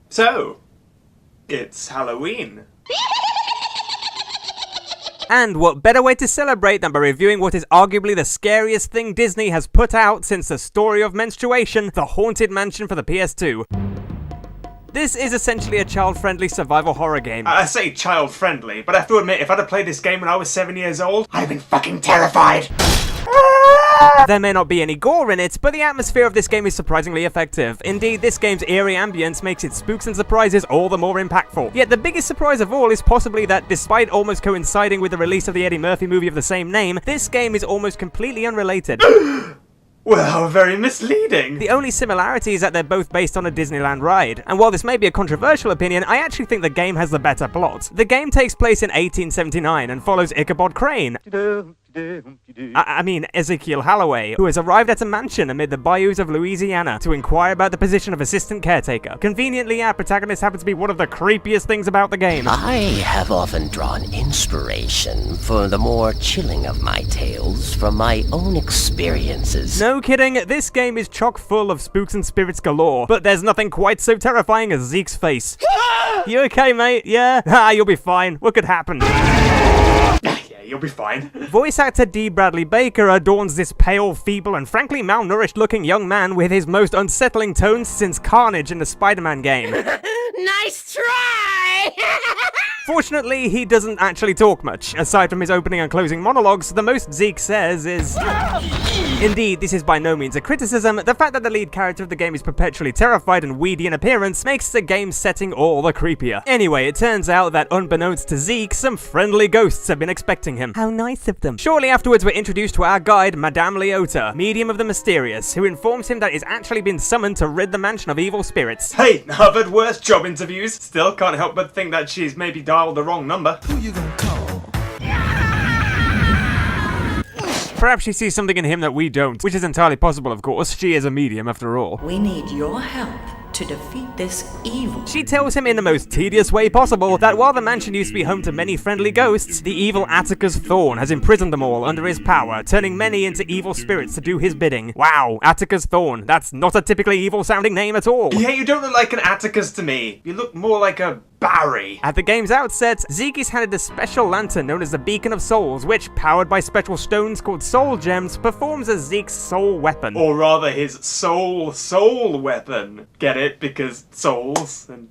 So, it's Halloween. And what better way to celebrate than by reviewing what is arguably the scariest thing Disney has put out since the story of menstruation, The Haunted Mansion for the PS2. This is essentially a child-friendly survival horror game. I say child-friendly, but I have to admit, if I'd have played this game when I was 7 years old, I'd have been fucking terrified. There may not be any gore in it, but the atmosphere of this game is surprisingly effective. Indeed, this game's eerie ambience makes its spooks and surprises all the more impactful. Yet the biggest surprise of all is possibly that despite almost coinciding with the release of the Eddie Murphy movie of the same name, this game is almost completely unrelated. Well, very misleading. The only similarity is that they're both based on a Disneyland ride, and while this may be a controversial opinion, I actually think the game has the better plot. The game takes place in 1879 and follows Ichabod Crane. I mean, Zeke Halloway, who has arrived at a mansion amid the bayous of Louisiana to inquire about the position of assistant caretaker. Conveniently, our protagonist happens to be one of the creepiest things about the game. I have often drawn inspiration for the more chilling of my tales from my own experiences. No kidding, this game is chock full of spooks and spirits galore, but there's nothing quite so terrifying as Zeke's face. You okay, mate? Yeah? You'll be fine. What could happen? You'll be fine. Voice actor D. Bradley Baker adorns this pale, feeble, and frankly malnourished-looking young man with his most unsettling tones since Carnage in the Spider-Man game. Nice try! Fortunately, he doesn't actually talk much. Aside from his opening and closing monologues, the most Zeke says is... Indeed, this is by no means a criticism. The fact that the lead character of the game is perpetually terrified and weedy in appearance makes the game's setting all the creepier. Anyway, it turns out that unbeknownst to Zeke, some friendly ghosts have been expecting him. How nice of them. Shortly afterwards, we're introduced to our guide, Madame Leota, medium of the mysterious, who informs him that he's actually been summoned to rid the mansion of evil spirits. Hey, I've had worse job interviews. Still can't help but think that she's maybe dialed the wrong number. Who you gonna call? Perhaps she sees something in him that we don't, which is entirely possible, of course. She is a medium, after all. We need your help to defeat this evil. She tells him in the most tedious way possible that while the mansion used to be home to many friendly ghosts, the evil Atticus Thorn has imprisoned them all under his power, turning many into evil spirits to do his bidding. Wow, Atticus Thorn. That's not a typically evil-sounding name at all. Yeah, you don't look like an Atticus to me. You look more like a Barry. At the game's outset, Zeke is handed a special lantern known as the Beacon of Souls, which, powered by special stones called soul gems, performs as Zeke's soul weapon. Or rather, his soul weapon. Get it? Because souls and...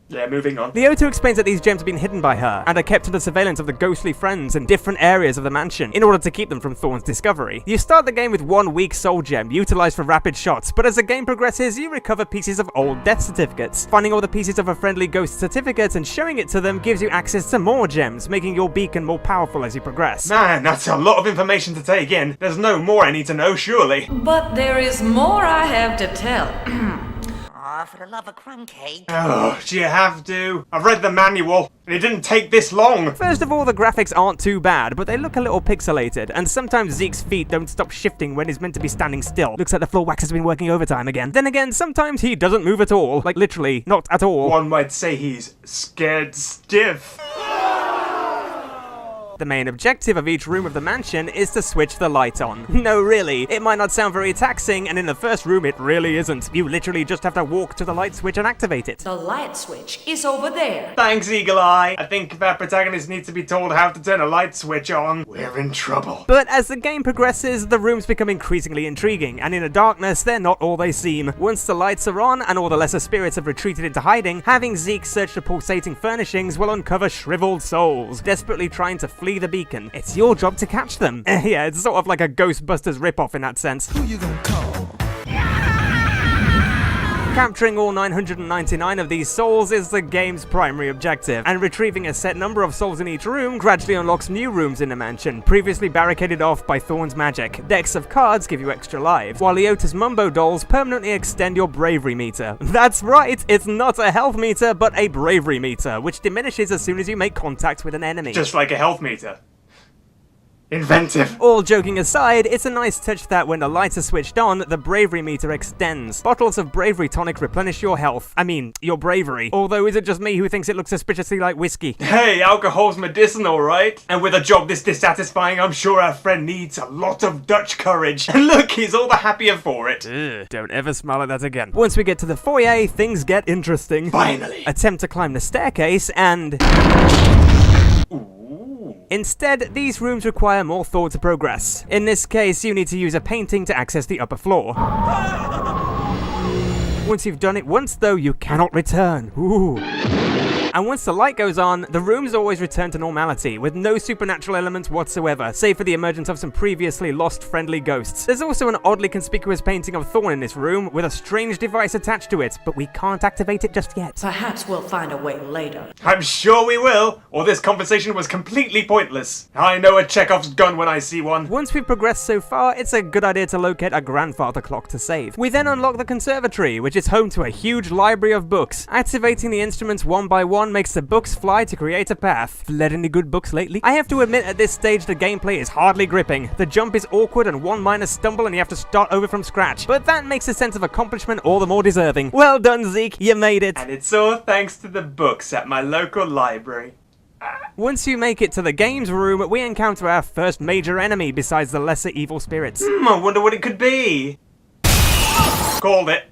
Yeah, moving on. Leota explains that these gems have been hidden by her, and are kept under surveillance of the ghostly friends in different areas of the mansion, in order to keep them from Thorn's discovery. You start the game with one weak soul gem, utilized for rapid shots, but as the game progresses, you recover pieces of old death certificates. Finding all the pieces of a friendly ghost certificate and showing it to them gives you access to more gems, making your beacon more powerful as you progress. Man, that's a lot of information to take in. There's no more I need to know, surely. But there is more I have to tell. Aw, for the love of crumb cake. Oh, do you have to? I've read the manual, and it didn't take this long. First of all, the graphics aren't too bad, but they look a little pixelated, and sometimes Zeke's feet don't stop shifting when he's meant to be standing still. Looks like the floor wax has been working overtime again. Then again, sometimes he doesn't move at all. Like, literally, not at all. One might say he's scared stiff. The main objective of each room of the mansion is to switch the light on. No, really, it might not sound very taxing, and in the first room it really isn't. You literally just have to walk to the light switch and activate it. The light switch is over there. Thanks, Eagle Eye. I think if our protagonist needs to be told how to turn a light switch on, we're in trouble. But as the game progresses, the rooms become increasingly intriguing, and in the darkness, they're not all they seem. Once the lights are on, and all the lesser spirits have retreated into hiding, having Zeke search the pulsating furnishings will uncover shriveled souls, desperately trying to flee the beacon. It's your job to catch them. Yeah, it's sort of like a Ghostbusters ripoff in that sense. Who you gonna call? Capturing all 999 of these souls is the game's primary objective, and retrieving a set number of souls in each room gradually unlocks new rooms in the mansion, previously barricaded off by Thorn's magic. Decks of cards give you extra lives, while Leota's Mumbo dolls permanently extend your bravery meter. That's right, it's not a health meter, but a bravery meter, which diminishes as soon as you make contact with an enemy. Just like a health meter. Inventive. All joking aside, it's a nice touch that when the lights are switched on, the bravery meter extends. Bottles of bravery tonic replenish your health. I mean, your bravery. Although, is it just me who thinks it looks suspiciously like whiskey? Hey, alcohol's medicinal, right? And with a job this dissatisfying, I'm sure our friend needs a lot of Dutch courage. And look, he's all the happier for it. Ugh, don't ever smile at that again. Once we get to the foyer, things get interesting. Finally. Attempt to climb the staircase and... Instead, these rooms require more thought to progress. In this case, you need to use a painting to access the upper floor. Once you've done it once, though, you cannot return. Ooh. And once the light goes on, the rooms always return to normality, with no supernatural elements whatsoever, save for the emergence of some previously lost friendly ghosts. There's also an oddly conspicuous painting of Thorn in this room, with a strange device attached to it, but we can't activate it just yet. Perhaps we'll find a way later. I'm sure we will, or this conversation was completely pointless. I know a Chekhov's gun when I see one. Once we've progressed so far, it's a good idea to locate a grandfather clock to save. We then unlock the conservatory, which is home to a huge library of books. Activating the instruments one by one makes the books fly to create a path. Led any good books lately? I have to admit at this stage the gameplay is hardly gripping. The jump is awkward and one minor stumble and you have to start over from scratch. But that makes a sense of accomplishment all the more deserving. Well done, Zeke, you made it. And it's all thanks to the books at my local library. Once you make it to the games room, we encounter our first major enemy besides the lesser evil spirits. I wonder what it could be. Called it.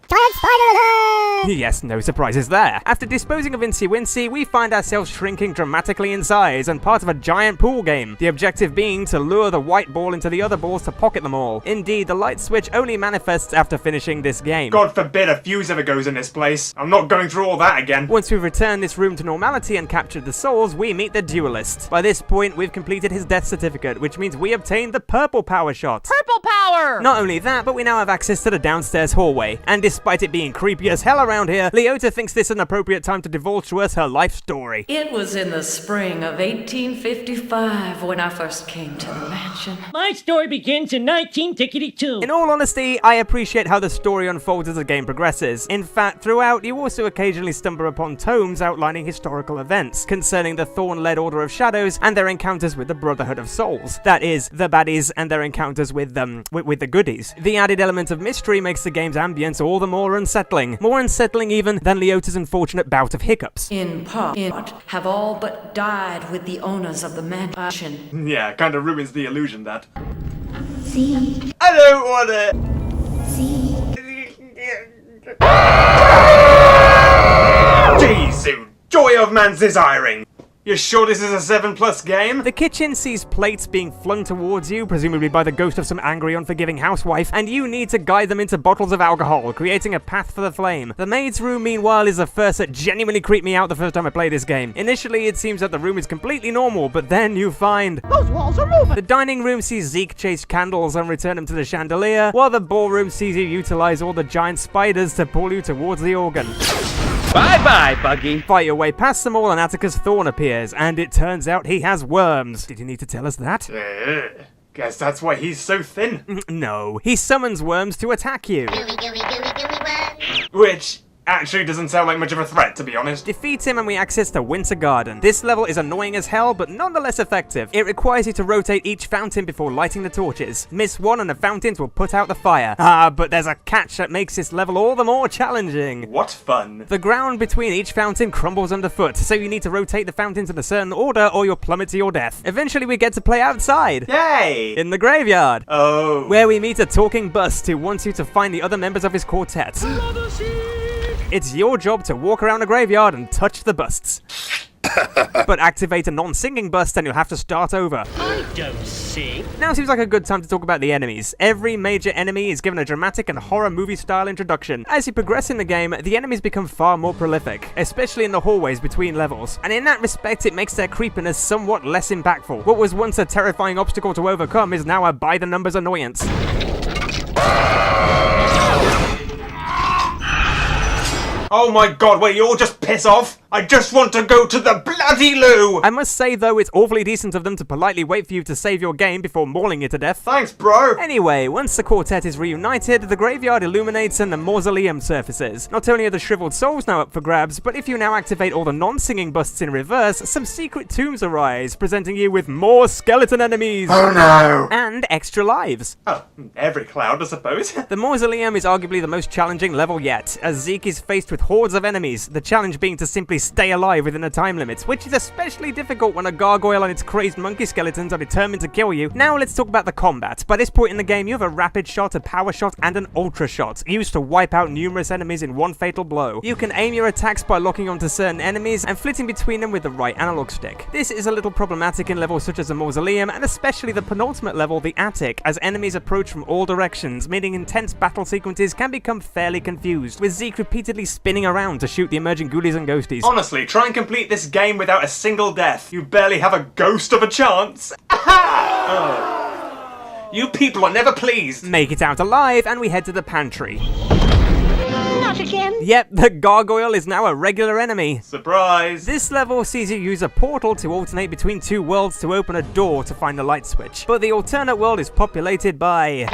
Yes, no surprises there. After disposing of Incy Wincy, we find ourselves shrinking dramatically in size and part of a giant pool game. The objective being to lure the white ball into the other balls to pocket them all. Indeed, the light switch only manifests after finishing this game. God forbid a fuse ever goes in this place. I'm not going through all that again. Once we've returned this room to normality and captured the souls, we meet the duelist. By this point, we've completed his death certificate, which means we obtained the purple power shot. Purple power! Not only that, but we now have access to the downstairs hallway. And despite it being creepy as hell around here, Leota thinks this is an appropriate time to divulge to us her life story. It was in the spring of 1855 when I first came to the mansion. My story begins in 1952. In all honesty, I appreciate how the story unfolds as the game progresses. In fact, throughout, you also occasionally stumble upon tomes outlining historical events concerning the Thorn-led Order of Shadows and their encounters with the Brotherhood of Souls. That is, the baddies and their encounters with the goodies. The added element of mystery makes the game's ambience all the more unsettling. More unsettling even than Leota's unfortunate bout of hiccups. In part, have all but died with the owners of the mansion. Yeah, kinda ruins the illusion, that. Zeke, I don't want it! Jesu, joy of man's desiring! You sure this is a 7+ game? The kitchen sees plates being flung towards you, presumably by the ghost of some angry, unforgiving housewife, and you need to guide them into bottles of alcohol, creating a path for the flame. The maid's room, meanwhile, is the first that genuinely creeped me out the first time I played this game. Initially, it seems that the room is completely normal, but then you find... Those walls are moving! The dining room sees Zeke chase candles and return them to the chandelier, while the ballroom sees you utilize all the giant spiders to pull you towards the organ. Bye-bye, Buggy. Fight your way past them all and Atticus Thorn appears, and it turns out he has worms. Did you need to tell us that? Guess that's why he's so thin. No, he summons worms to attack you. Which actually doesn't sound like much of a threat, to be honest. Defeat him and we access the Winter Garden. This level is annoying as hell, but nonetheless effective. It requires you to rotate each fountain before lighting the torches. Miss one and the fountains will put out the fire. But there's a catch that makes this level all the more challenging. What fun. The ground between each fountain crumbles underfoot, so you need to rotate the fountains in a certain order or you'll plummet to your death. Eventually we get to play outside. Yay! In the graveyard. Oh. Where we meet a talking bust who wants you to find the other members of his quartet. It's your job to walk around the graveyard and touch the busts. But activate a non-singing bust and you'll have to start over. I don't sing. Now seems like a good time to talk about the enemies. Every major enemy is given a dramatic and horror movie style introduction. As you progress in the game, the enemies become far more prolific, especially in the hallways between levels. And in that respect, it makes their creepiness somewhat less impactful. What was once a terrifying obstacle to overcome is now a by-the-numbers annoyance. Oh my god, will you all just piss off? I just want to go to the bloody loo! I must say though, it's awfully decent of them to politely wait for you to save your game before mauling you to death. Thanks, bro! Anyway, once the quartet is reunited, the graveyard illuminates and the mausoleum surfaces. Not only are the shriveled souls now up for grabs, but if you now activate all the non-singing busts in reverse, some secret tombs arise, presenting you with more skeleton enemies! Oh no! And extra lives. Oh, every cloud, I suppose. The mausoleum is arguably the most challenging level yet, as Zeke is faced with hordes of enemies, the challenge being to simply stay alive within a time limit, which is especially difficult when a gargoyle and its crazed monkey skeletons are determined to kill you. Now let's talk about the combat. By this point in the game, you have a rapid shot, a power shot, and an ultra shot, used to wipe out numerous enemies in one fatal blow. You can aim your attacks by locking onto certain enemies and flitting between them with the right analog stick. This is a little problematic in levels such as the mausoleum, and especially the penultimate level, the attic, as enemies approach from all directions, meaning intense battle sequences can become fairly confused, with Zeke repeatedly spinning around to shoot the emerging ghoulies and ghosties. Honestly, try and complete this game without a single death. You barely have a ghost of a chance. Oh. You people are never pleased. Make it out alive, and we head to the pantry. Not again. Yep, the gargoyle is now a regular enemy. Surprise. This level sees you use a portal to alternate between two worlds to open a door to find the light switch. But the alternate world is populated by...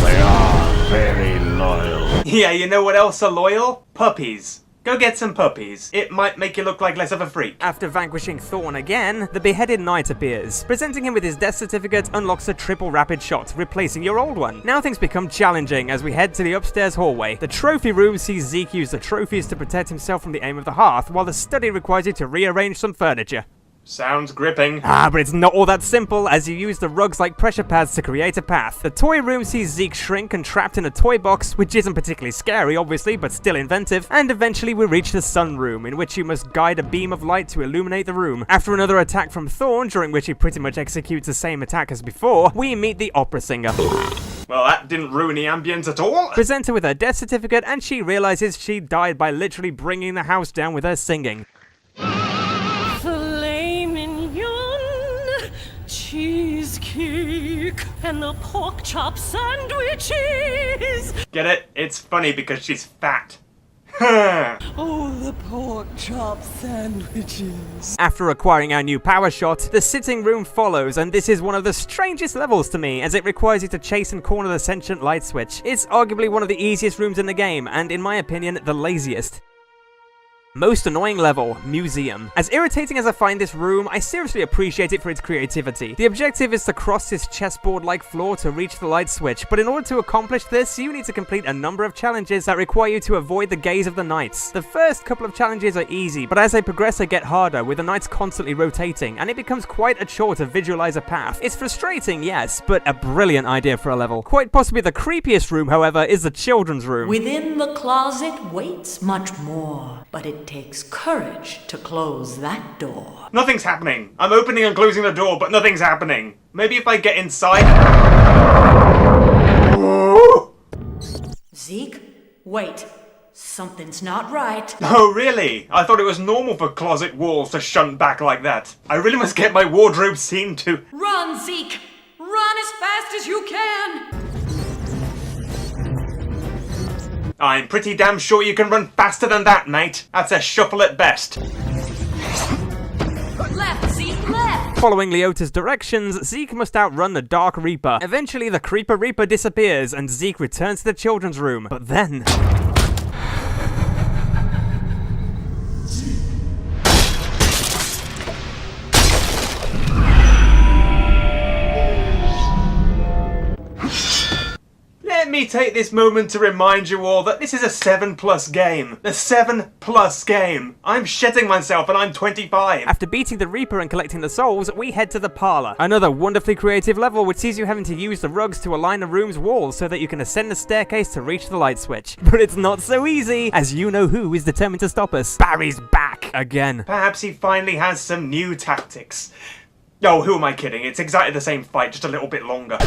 They are very loyal. Yeah, you know what else are loyal? Puppies. Go get some puppies. It might make you look like less of a freak. After vanquishing Thorn again, the Beheaded Knight appears. Presenting him with his death certificate unlocks a triple rapid shot, replacing your old one. Now things become challenging as we head to the upstairs hallway. The trophy room sees Zeke use the trophies to protect himself from the aim of the hearth, while the study requires you to rearrange some furniture. Sounds gripping. Ah, but it's not all that simple, as you use the rugs like pressure pads to create a path. The toy room sees Zeke shrink and trapped in a toy box, which isn't particularly scary, obviously, but still inventive. And eventually we reach the sun room, in which you must guide a beam of light to illuminate the room. After another attack from Thorn, during which he pretty much executes the same attack as before, we meet the opera singer. Well, that didn't ruin the ambience at all. Present her with her death certificate, and she realizes she died by literally bringing the house down with her singing. Cheesecake and the pork chop sandwiches. Get it? It's funny because she's fat. Oh, the pork chop sandwiches. After acquiring our new power shot, the sitting room follows, and this is one of the strangest levels to me, as it requires you to chase and corner the sentient light switch. It's arguably one of the easiest rooms in the game, and in my opinion, the laziest. Most annoying level, Museum. As irritating as I find this room, I seriously appreciate it for its creativity. The objective is to cross this chessboard-like floor to reach the light switch, but in order to accomplish this, you need to complete a number of challenges that require you to avoid the gaze of the knights. The first couple of challenges are easy, but as I progress they get harder, with the knights constantly rotating, and it becomes quite a chore to visualize a path. It's frustrating, yes, but a brilliant idea for a level. Quite possibly the creepiest room, however, is the children's room. Within the closet waits much more, but it takes courage to close that door. Nothing's happening. I'm opening and closing the door, but nothing's happening. Maybe if I get inside... Ooh. Zeke, wait. Something's not right. Oh, really? I thought it was normal for closet walls to shunt back like that. I really must get my wardrobe seen to. Run, Zeke! Run as fast as you can! I'm pretty damn sure you can run faster than that, mate. That's a shuffle at best. Left, Zeke, left! Following Leota's directions, Zeke must outrun the Dark Reaper. Eventually, the Creeper Reaper disappears, and Zeke returns to the children's room. But then... Let me take this moment to remind you all that this is a 7+ game. The 7+ game. I'm shitting myself and I'm 25. After beating the Reaper and collecting the souls, we head to the parlor. Another wonderfully creative level which sees you having to use the rugs to align the room's walls so that you can ascend the staircase to reach the light switch. But it's not so easy, as you know who is determined to stop us. Barry's back again. Perhaps he finally has some new tactics. Oh, who am I kidding? It's exactly the same fight, just a little bit longer.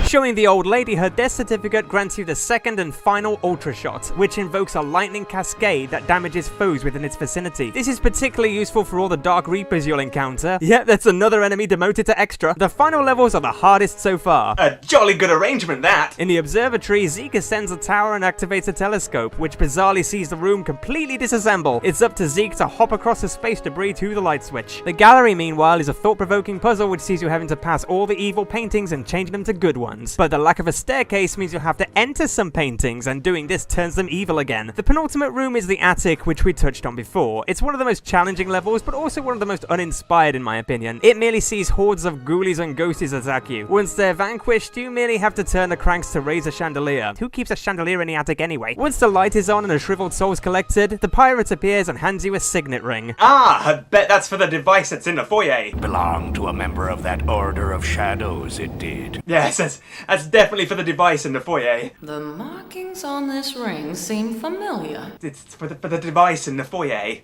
Showing the old lady her death certificate grants you the second and final Ultra Shot, which invokes a lightning cascade that damages foes within its vicinity. This is particularly useful for all the Dark Reapers you'll encounter. Yep, that's another enemy demoted to extra. The final levels are the hardest so far. A jolly good arrangement, that. In the observatory, Zeke ascends a tower and activates a telescope, which bizarrely sees the room completely disassemble. It's up to Zeke to hop across the space debris to the light switch. The gallery, meanwhile, is a thought-provoking puzzle which sees you having to pass all the evil paintings and change them to good ones. But the lack of a staircase means you'll have to enter some paintings, and doing this turns them evil again. The penultimate room is the attic, which we touched on before. It's one of the most challenging levels, but also one of the most uninspired in my opinion. It merely sees hordes of ghoulies and ghosties attack you. Once they're vanquished, you merely have to turn the cranks to raise a chandelier. Who keeps a chandelier in the attic anyway? Once the light is on and a shriveled soul's collected, the pirate appears and hands you a signet ring. Ah, I bet that's for the device that's in the foyer. Belonged to a member of that Order of Shadows, it did. Yes, that's definitely for the device in the foyer. The markings on this ring seem familiar. It's for the device in the foyer.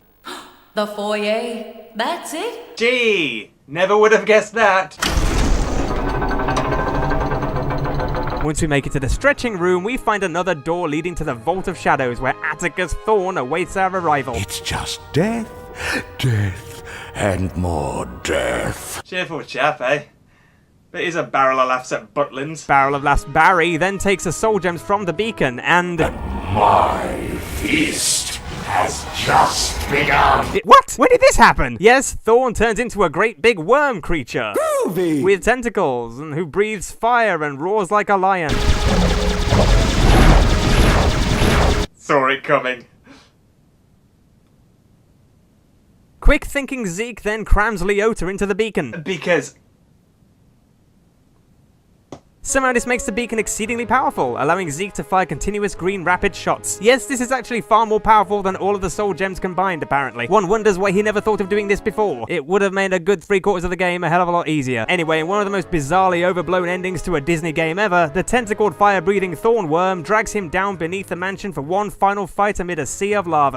The foyer? That's it? Gee, never would have guessed that. Once we make it to the stretching room, we find another door leading to the Vault of Shadows, where Atticus Thorn awaits our arrival. It's just death, death, and more death. Cheerful chap, eh? But he's a barrel of laughs at Butlins. Barrel of Laughs Barry then takes the soul gems from the beacon and... My feast has just begun. What? When did this happen? Yes, Thorn turns into a great big worm creature. Groovy. With tentacles, and who breathes fire and roars like a lion. Saw it coming. Quick thinking Zeke then crams Leota into the beacon. Because... Somehow this makes the beacon exceedingly powerful, allowing Zeke to fire continuous green rapid shots. Yes, this is actually far more powerful than all of the soul gems combined, apparently. One wonders why he never thought of doing this before. It would have made a good 3/4 of the game a hell of a lot easier. Anyway, in one of the most bizarrely overblown endings to a Disney game ever, the tentacled fire-breathing thorn worm drags him down beneath the mansion for one final fight amid a sea of lava.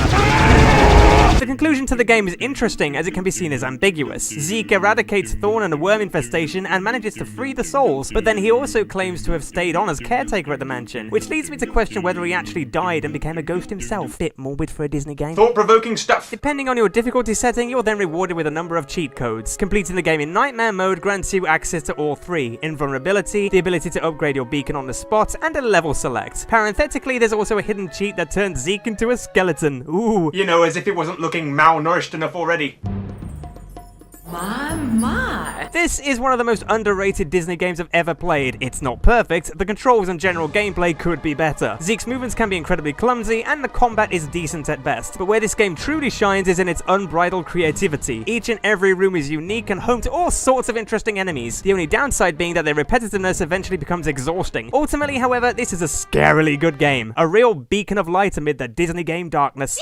The conclusion to the game is interesting, as it can be seen as ambiguous. Zeke eradicates Thorn and the worm infestation and manages to free the souls, but then he also claims to have stayed on as caretaker at the mansion, which leads me to question whether he actually died and became a ghost himself. Bit morbid for a Disney game. Thought-provoking stuff. Depending on your difficulty setting, you're then rewarded with a number of cheat codes. Completing the game in Nightmare mode grants you access to all three: invulnerability, the ability to upgrade your beacon on the spot, and a level select. Parenthetically, there's also a hidden cheat that turns Zeke into a skeleton. Ooh. You know, as if it wasn't looking malnourished enough already. My. This is one of the most underrated Disney games I've ever played. It's not perfect, the controls and general gameplay could be better. Zeke's movements can be incredibly clumsy, and the combat is decent at best. But where this game truly shines is in its unbridled creativity. Each and every room is unique and home to all sorts of interesting enemies, the only downside being that their repetitiveness eventually becomes exhausting. Ultimately, however, this is a scarily good game. A real beacon of light amid the Disney game darkness.